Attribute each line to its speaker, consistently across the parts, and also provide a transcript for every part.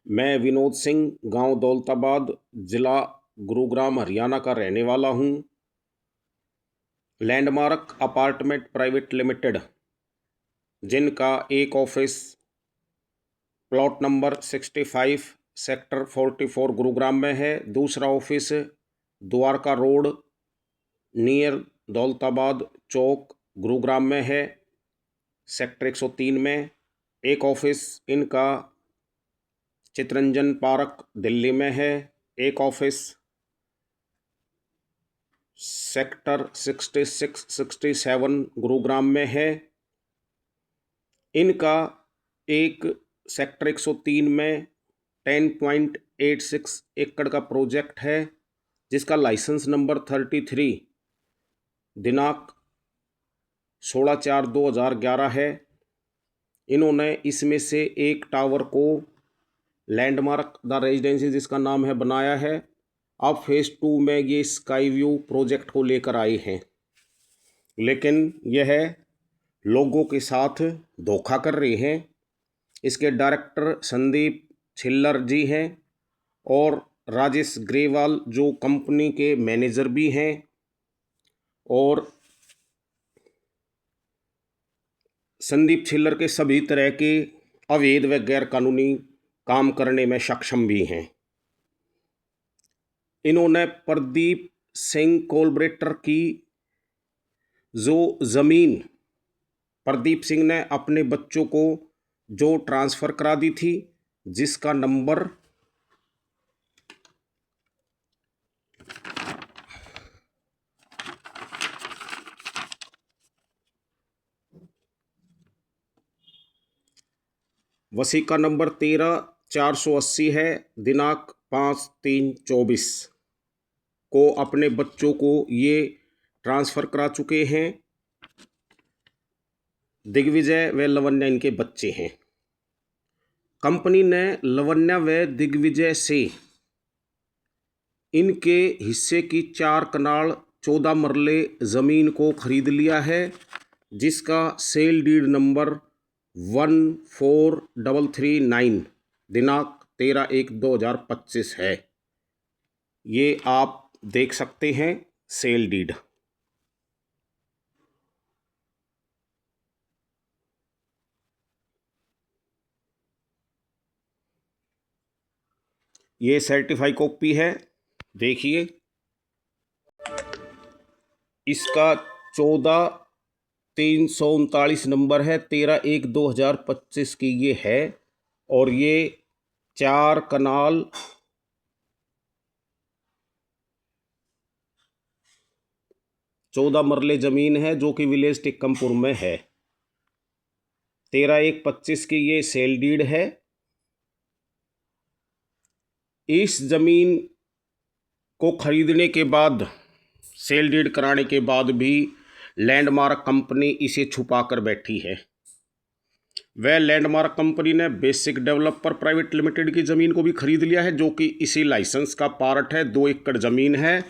Speaker 1: मैं विनोद सिंह गांव दौलताबाद जिला गुरुग्राम हरियाणा का रहने वाला हूं। लैंडमार्क अपार्टमेंट प्राइवेट लिमिटेड जिनका एक office plot number 65 sector 44 Gurugram में है, दूसरा office Dwarka road near Daulatabad Chowk Gurugram में है सेक्टर 103 में। एक ऑफिस इनका चितरंजन पार्क दिल्ली में है। एक ऑफिस सेक्टर 66 67 गुरुग्राम में है। इनका एक सेक्टर 103 में 10.86 एकड़ का प्रोजेक्ट है जिसका लाइसेंस नंबर 33 दिनांक 16/4/2011 है। इन्होंने इसमें से एक टावर को लैंडमार्क द रेजिडेंसी जिसका नाम है बनाया है। अब फेज़ 2 में ये स्काई व्यू प्रोजेक्ट को लेकर आए हैं, लेकिन यह लोगों के साथ धोखा कर रहे हैं। इसके डायरेक्टर संदीप छिल्लर जी हैं और राजेश ग्रेवाल जो कंपनी के मैनेजर भी हैं, और संदीप छिल्लर के सभी तरह के अवैध व गैर कानूनी काम करने में सक्षम भी हैं। इन्होंने प्रदीप सिंह कोलब्रेटर की जो ज़मीन प्रदीप सिंह ने अपने बच्चों को जो ट्रांसफ़र करा दी थी, जिसका नंबर वसीका नंबर 13/480 है, दिनांक 5/3/24 को अपने बच्चों को ये ट्रांसफ़र करा चुके हैं। दिग्विजय व लवन्या इनके बच्चे हैं। कंपनी ने लवन्या व दिग्विजय से इनके हिस्से की 4 कनाल 14 मरले ज़मीन को खरीद लिया है, जिसका सेल डीड नंबर 14339 दिनांक 13/1/2025 है। ये आप देख सकते हैं सेल डीड। ये सर्टिफाई कॉपी है, देखिए। इसका 14/339 नंबर है, 13/1/2025 की ये है। और ये 4 कनाल 14 मरले ज़मीन है जो कि विलेज टिक्कमपुर में है। 13/1/25 की ये सेल डीड है। इस ज़मीन को खरीदने के बाद, सेल डीड कराने के बाद भी लैंडमार्क कंपनी इसे छुपा कर बैठी है। वह लैंडमार्क कंपनी ने बेसिक डेवलपर प्राइवेट लिमिटेड की ज़मीन को भी खरीद लिया है, जो कि इसी लाइसेंस का पार्ट है। 2 एकड़ ज़मीन है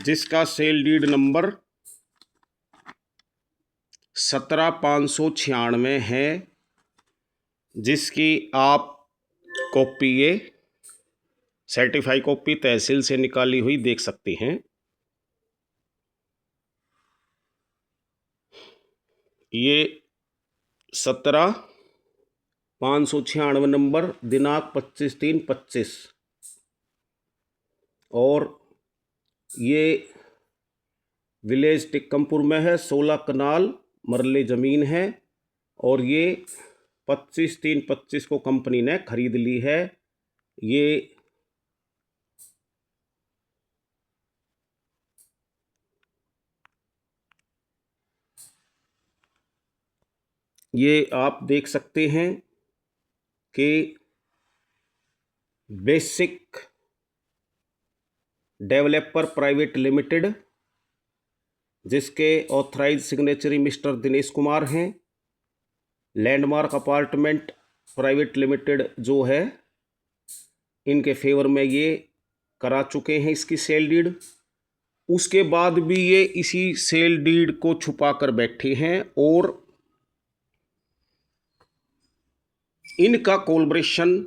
Speaker 1: जिसका सेल डीड नंबर 17/596 है, जिसकी आप कॉपी ये सर्टिफाई कॉपी तहसील से निकाली हुई देख सकते हैं। ये 17/596 नंबर दिनांक 25/3/25 और ये विलेज टिक्कमपुर में है। 16 कनाल मरले ज़मीन है और ये 25/3/25 को कंपनी ने खरीद ली है। ये आप देख सकते हैं कि बेसिक डेवलपर प्राइवेट लिमिटेड, जिसके authorise signatory mister Dinesh Kumar हैं। लैंडमार्क अपार्टमेंट प्राइवेट लिमिटेड जो है, इनके फेवर में ये करा चुके हैं इसकी सेल डीड। उसके बाद भी ये इसी सेल डीड को छुपा कर बैठे हैं और इनका कोलब्रेशन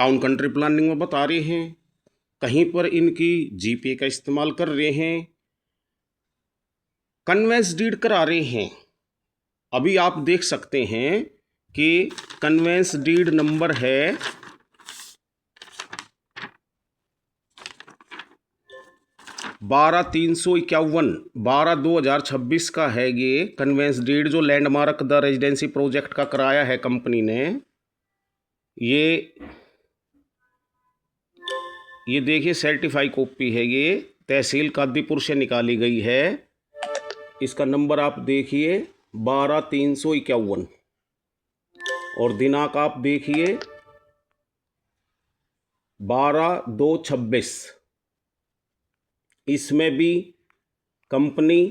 Speaker 1: टाउन कंट्री प्लानिंग में बता रहे हैं, कहीं पर इनकी जीपीए का इस्तेमाल कर रहे हैं, कन्वेंस डीड करा रहे हैं। अभी आप देख सकते हैं कि कन्वेंस डीड नंबर है 12,351, 12/2026 का है ये कन्वेंस डीड, जो लैंडमार्क द रेजिडेंसी प्रोजेक्ट का कराया है कंपनी ने। ये देखिए सर्टिफाई कॉपी है, ये तहसील कादीपुर से निकाली गई है। इसका नंबर आप देखिए 12,351 और दिनांक आप देखिए 12/2/26। इसमें भी कंपनी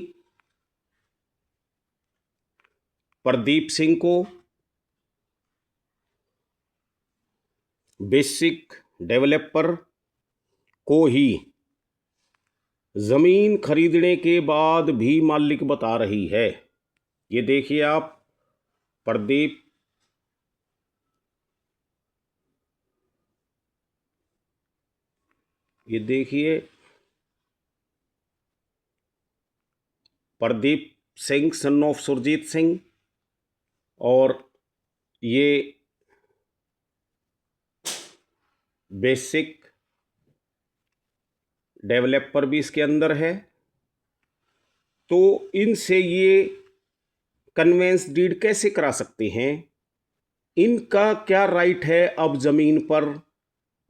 Speaker 1: प्रदीप सिंह को बेसिक डेवलपर को ही जमीन खरीदने के बाद भी मालिक बता रही है। ये देखिए आप, प्रदीप ये देखिए प्रदीप सिंह सन ऑफ सुरजीत सिंह, और ये बेसिक डेवलपर भी इसके अंदर है। तो इनसे ये कन्वेंस डीड कैसे करा सकते हैं, इनका क्या राइट है अब जमीन पर,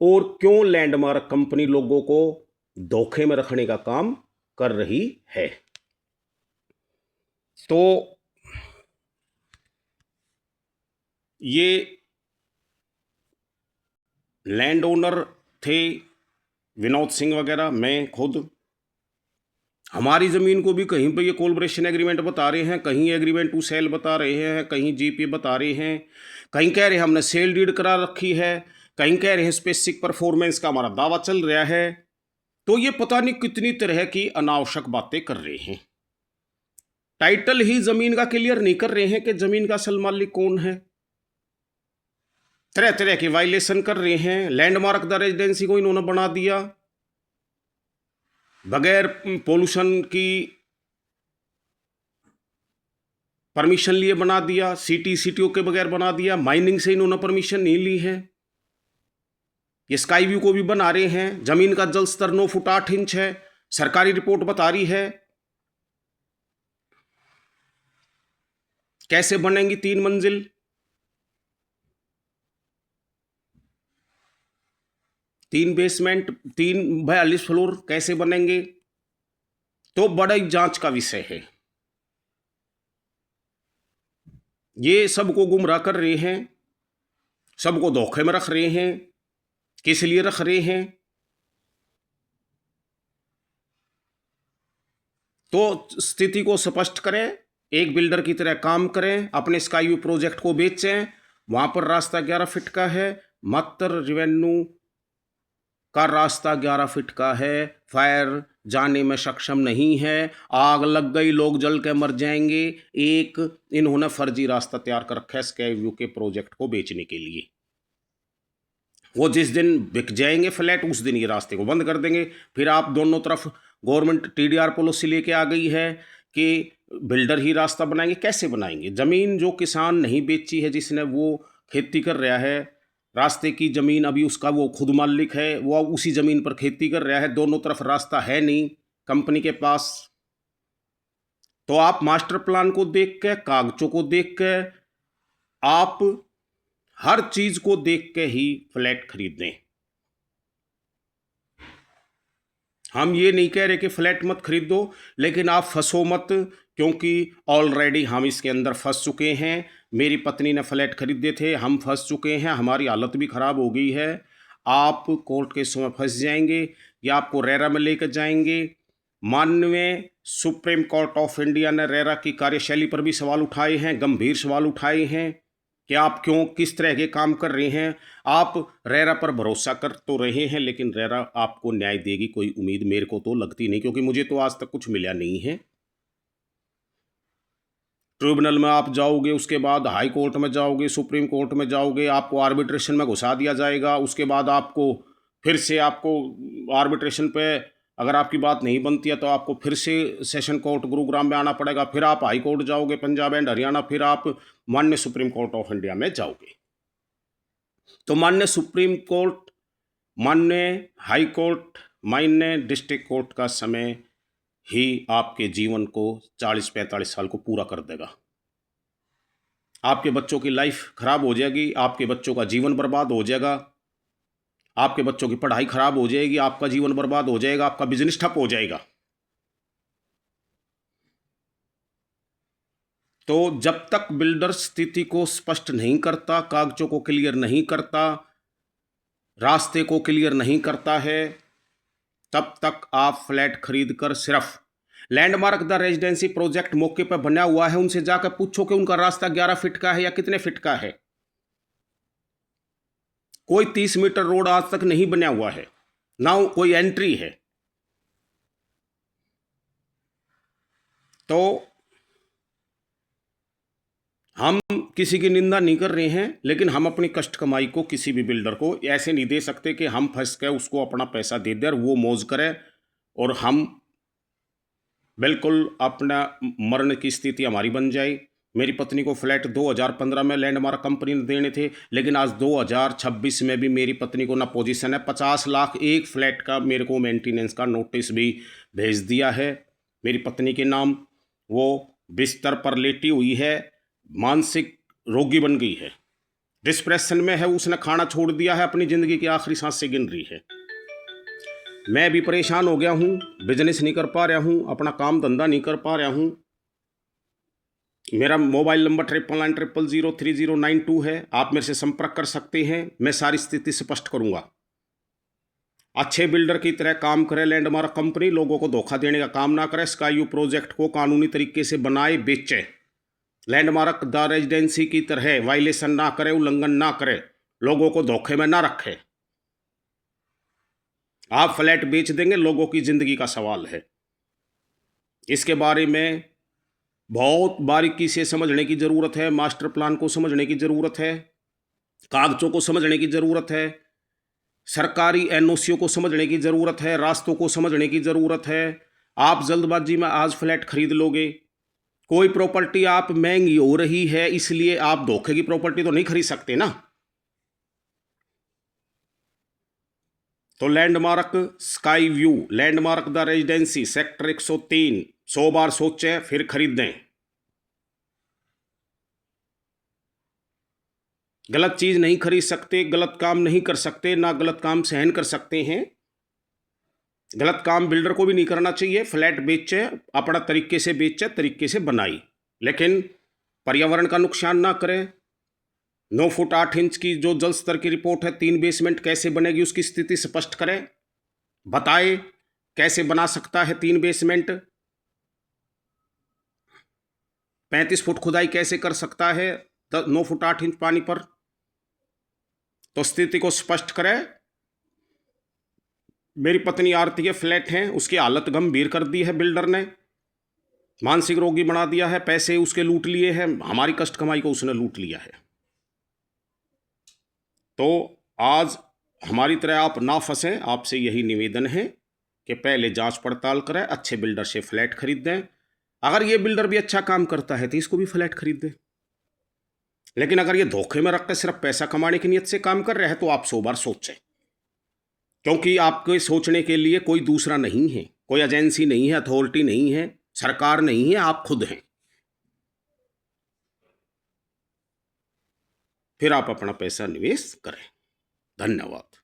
Speaker 1: और क्यों लैंडमार्क कंपनी लोगों को धोखे में रखने का काम कर रही है। तो ये लैंड ओनर थे विनोद सिंह वगैरह, मैं खुद, हमारी ज़मीन को भी कहीं पे ये कोलब्रेशन एग्रीमेंट बता रहे हैं, कहीं एग्रीमेंट टू सेल बता रहे हैं, कहीं जीपी बता रहे हैं, कहीं कह रहे हैं हमने सेल डीड करा रखी है, कहीं कह रहे हैं स्पेसिफिक परफॉर्मेंस का हमारा दावा चल रहा है। तो ये पता नहीं कितनी तरह की अनावश्यक बातें कर रहे हैं। टाइटल ही ज़मीन का क्लियर नहीं कर रहे हैं कि ज़मीन का असल मालिक कौन है। तरह तरह के वायलेशन कर रहे हैं। लैंडमार्क द रेजिडेंसी को इन्होंने बना दिया बगैर पोल्यूशन की परमिशन लिए बना दिया, सीटीओ के बगैर बना दिया, माइनिंग से इन्होंने परमिशन नहीं ली है। ये स्काई व्यू को भी बना रहे हैं, जमीन का जल स्तर 9 फुट 8 इंच है, सरकारी रिपोर्ट बता रही है। कैसे बनेंगी 3 मंजिल, 3 बेसमेंट, 3 42 फ्लोर कैसे बनेंगे, तो बड़ा ही जांच का विषय है। ये सबको गुमराह कर रहे हैं, सबको धोखे में रख रहे हैं। किस लिए रख रहे हैं, तो स्थिति को स्पष्ट करें, एक बिल्डर की तरह काम करें, अपने स्काई व्यू प्रोजेक्ट को बेचें। वहां पर रास्ता 11 फीट का है, मात्र रेवेन्यू का रास्ता 11 फीट का है, फायर जाने में सक्षम नहीं है, आग लग गई लोग जल के मर जाएंगे। एक इन्होंने फर्जी रास्ता तैयार कर रखा है स्काई व्यू के प्रोजेक्ट को बेचने के लिए। वो जिस दिन बिक जाएंगे फ्लैट उस दिन ये रास्ते को बंद कर देंगे। फिर आप दोनों तरफ गवर्नमेंट टीडीआर पॉलिसी लेके आ गई है कि बिल्डर ही रास्ता बनाएंगे। कैसे बनाएंगे, ज़मीन जो किसान नहीं बेची है, जिसने वो खेती कर रहा है, रास्ते की ज़मीन अभी उसका वो खुद मालिक है, वो उसी ज़मीन पर खेती कर रहा है, दोनों तरफ रास्ता है नहीं कंपनी के पास। तो आप मास्टर प्लान को देख के, कागजों को देख के, आप हर चीज को देख के ही फ्लैट खरीदें। हम ये नहीं कह रहे कि फ्लैट मत खरीदो, लेकिन आप फंसो मत, क्योंकि ऑलरेडी हम इसके अंदर फंस चुके हैं। मेरी पत्नी ने फ्लैट खरीदे थे, हम फंस चुके हैं, हमारी हालत भी ख़राब हो गई है। आप कोर्ट केसों में फंस जाएंगे या आपको रेरा में लेकर जाएंगे। माननीय सुप्रीम कोर्ट ऑफ इंडिया ने रेरा की कार्यशैली पर भी सवाल उठाए हैं, गंभीर सवाल उठाए हैं कि आप क्यों किस तरह के काम कर रहे हैं। आप रेरा पर भरोसा कर तो रहे हैं, लेकिन रेरा आपको न्याय देगी कोई उम्मीद मेरे को तो लगती नहीं, क्योंकि मुझे तो आज तक कुछ मिला नहीं है। ट्रिब्यूनल में आप जाओगे, उसके बाद हाई कोर्ट में जाओगे, सुप्रीम कोर्ट में जाओगे, आपको आर्बिट्रेशन में घुसा दिया जाएगा। उसके बाद आपको फिर से आपको आर्बिट्रेशन पे अगर आपकी बात नहीं बनती है तो आपको फिर से सेशन कोर्ट गुरुग्राम में आना पड़ेगा। फिर आप हाई कोर्ट जाओगे पंजाब एंड हरियाणा, फिर आप माननीय सुप्रीम कोर्ट ऑफ इंडिया में जाओगे। तो माननीय सुप्रीम कोर्ट, माननीय हाई कोर्ट, माननीय डिस्ट्रिक्ट कोर्ट का समय ही आपके जीवन को 40-45 साल को पूरा कर देगा। आपके बच्चों की लाइफ खराब हो जाएगी, आपके बच्चों का जीवन बर्बाद हो जाएगा, आपके बच्चों की पढ़ाई खराब हो जाएगी, आपका जीवन बर्बाद हो जाएगा, आपका बिजनेस ठप हो जाएगा। तो जब तक बिल्डर स्थिति को स्पष्ट नहीं करता, कागजों को क्लियर नहीं करता, रास्ते को क्लियर नहीं करता है, तब तक आप फ्लैट खरीद कर सिर्फ लैंडमार्क द रेजिडेंसी प्रोजेक्ट मौके पर बना हुआ है, उनसे जाकर पूछो कि उनका रास्ता 11 फीट का है या कितने फीट का है। कोई 30 मीटर रोड आज तक नहीं बना हुआ है, ना कोई एंट्री है। तो हम किसी की निंदा नहीं कर रहे हैं, लेकिन हम अपनी कष्ट कमाई को किसी भी बिल्डर को ऐसे नहीं दे सकते कि हम फंस के उसको अपना पैसा दे दे और वो मौज करे और हम बिल्कुल अपना मरने की स्थिति हमारी बन जाए। मेरी पत्नी को फ्लैट 2015 में लैंडमार्क कंपनी ने देने थे, लेकिन आज 2026 में भी मेरी पत्नी को ना पोजीशन है। 50 लाख एक फ्लैट का मेरे को मेंटेनेंस का नोटिस भी भेज दिया है मेरी पत्नी के नाम। वो बिस्तर पर लेटी हुई है, मानसिक रोगी बन गई है, डिप्रेशन में है, उसने खाना छोड़ दिया है, अपनी ज़िंदगी की आखिरी सांसें गिन रही है। मैं भी परेशान हो गया हूँ, बिजनेस नहीं कर पा रहा हूँ, अपना काम धंधा नहीं कर पा रहा हूँ। मेरा मोबाइल नंबर 9990030092 है, आप मेरे से संपर्क कर सकते हैं। मैं सारी स्थिति स्पष्ट करूँगा। अच्छे बिल्डर की तरह काम करे लैंडमार्क कंपनी, लोगों को धोखा देने का काम ना करे, स्काई व्यू प्रोजेक्ट को कानूनी तरीके से बनाए बेचे, लैंडमार्क द रेजिडेंसी की तरह वायलेशन ना करे, उल्लंघन ना करे, लोगों को धोखे में ना रखे। आप फ्लैट बेच देंगे, लोगों की जिंदगी का सवाल है। इसके बारे में बहुत बारीकी से समझने की ज़रूरत है, मास्टर प्लान को समझने की ज़रूरत है, कागजों को समझने की ज़रूरत है, सरकारी एनओसी को समझने की ज़रूरत है, रास्तों को समझने की ज़रूरत है। आप जल्दबाजी में आज फ्लैट खरीद लोगे, कोई प्रॉपर्टी आप महंगी हो रही है इसलिए आप धोखे की प्रॉपर्टी तो नहीं खरीद सकते ना। तो landmark sky view, landmark the residency, sector 103, 100 बार सोचें फिर खरीदें। गलत चीज नहीं खरीद सकते, गलत काम नहीं कर सकते, ना गलत काम सहन कर सकते हैं। गलत काम बिल्डर को भी नहीं करना चाहिए। फ्लैट बेचे, अपना तरीके से बेचे, तरीके से बनाई, लेकिन पर्यावरण का नुकसान ना करें। 9 फुट 8 इंच की जो जल स्तर की रिपोर्ट है, 3 बेसमेंट कैसे बनेगी उसकी स्थिति स्पष्ट करें, बताए कैसे बना सकता है 3 बेसमेंट, 35 फुट खुदाई कैसे कर सकता है 9 फुट 8 इंच पानी पर। तो स्थिति को स्पष्ट करें। मेरी पत्नी आरती के फ्लैट हैं, उसकी हालत गंभीर कर दी है बिल्डर ने, मानसिक रोगी बना दिया है, पैसे उसके लूट लिए हैं, हमारी कष्ट कमाई को उसने लूट लिया है। तो आज हमारी तरह आप ना फंसें, आपसे यही निवेदन है कि पहले जांच पड़ताल करें, अच्छे बिल्डर से फ्लैट खरीदें। अगर ये बिल्डर भी अच्छा काम करता है तो इसको भी फ्लैट खरीद दें, लेकिन अगर ये धोखे में रख कर सिर्फ पैसा कमाने की नीयत से काम कर रहे हैं तो आप 100 बार सोचें, क्योंकि आपके सोचने के लिए कोई दूसरा नहीं है, कोई एजेंसी नहीं है, अथॉरिटी नहीं है, सरकार नहीं है, आप खुद हैं। फिर आप अपना पैसा निवेश करें। धन्यवाद।